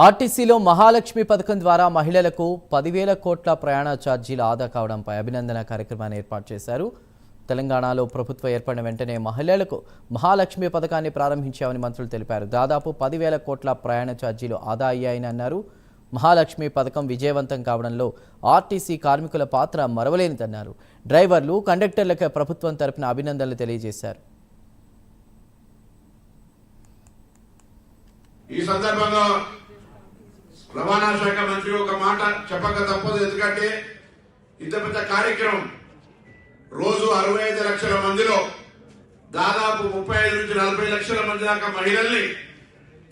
ఆర్టీసీలో మహాలక్ష్మి పథకం ద్వారా మహిళలకు 10,000 కోట్ల ప్రయాణ ఛార్జీలు ఆదా కావడంపై అభినందన కార్యక్రమాన్ని ఏర్పాటు చేశారు. తెలంగాణలో ప్రభుత్వం ఏర్పడిన వెంటనే మహిళలకు మహాలక్ష్మి పథకాన్ని ప్రారంభించామని మంత్రులు తెలిపారు. దాదాపు 10,000 కోట్ల ప్రయాణ ఛార్జీలు ఆదా అయ్యాయని అన్నారు. మహాలక్ష్మి పథకం విజయవంతం కావడంలో ఆర్టీసీ కార్మికుల పాత్ర మరవలేనిదన్నారు. డ్రైవర్లు, కండక్టర్లకు ప్రభుత్వం తరపున అభినందనలు తెలియజేశారు. ఈ సందర్భంగా రవాణా శాఖ మంత్రి ఒక మాట చెప్పక తప్పదు. ఎందుకంటే ఇంత పెద్ద కార్యక్రమం రోజు 65 లక్షల మందిలో దాదాపు 35 నుంచి 40 లక్షల మంది దాకా మహిళల్ని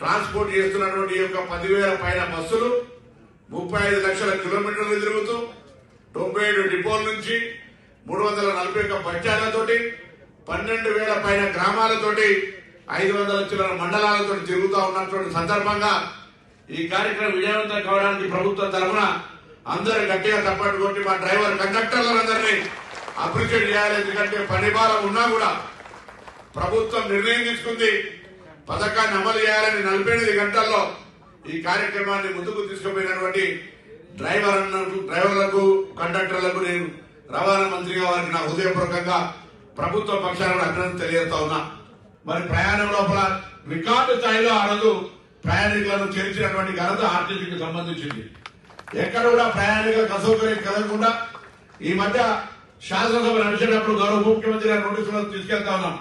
ట్రాన్స్పోర్ట్ చేస్తున్నటువంటి యొక్క 10,000 పైన బస్సులు 35 లక్షల కిలోమీటర్లు తిరుగుతూ 97 డిపోల నుంచి 341 బస్టాండ్లతోటి 12,000 పైన గ్రామాలతోటి 500 చిల్లర మండలాలతో తిరుగుతూ ఉన్నటువంటి సందర్భంగా ఈ కార్యక్రమం విజయవంతం కావడానికి ప్రభుత్వం తరఫున అందరూ గట్టిగా తప్పట్టు కొట్టి మా డ్రైవర్ కండక్టర్లందరినీ అప్రిషియేట్ చేయాలి. ఎందుకంటే పని భారం ఉన్నా కూడా ప్రభుత్వం నిర్ణయం తీసుకుంది పథకాన్ని అమలు చేయాలని 48 గంటల్లో ఈ కార్యక్రమాన్ని ముందుకు తీసుకుపోయినటువంటి డ్రైవర్లకు కండక్టర్లకు నేను రవాణా మంత్రిగా వారికి నా హృదయపూర్వకంగా ప్రభుత్వ పక్షాలను అభినందన తెలియజేస్తా ఉన్నా. మరి ప్రయాణం లోపల రికార్డు స్థాయిలో ఆ రోజు ప్రయాణికులను చేర్చినటువంటి ఘనత ఆర్టీసీకి సంబంధించింది. ఎక్కడ కూడా ప్రయాణికులకు అసౌకర్యం కలగకుండా ఈ మధ్య శాసనసభ నడిచేటప్పుడు గౌరవ ముఖ్యమంత్రి గారి నోటీసులో తీసుకెళ్తా ఉన్నాం.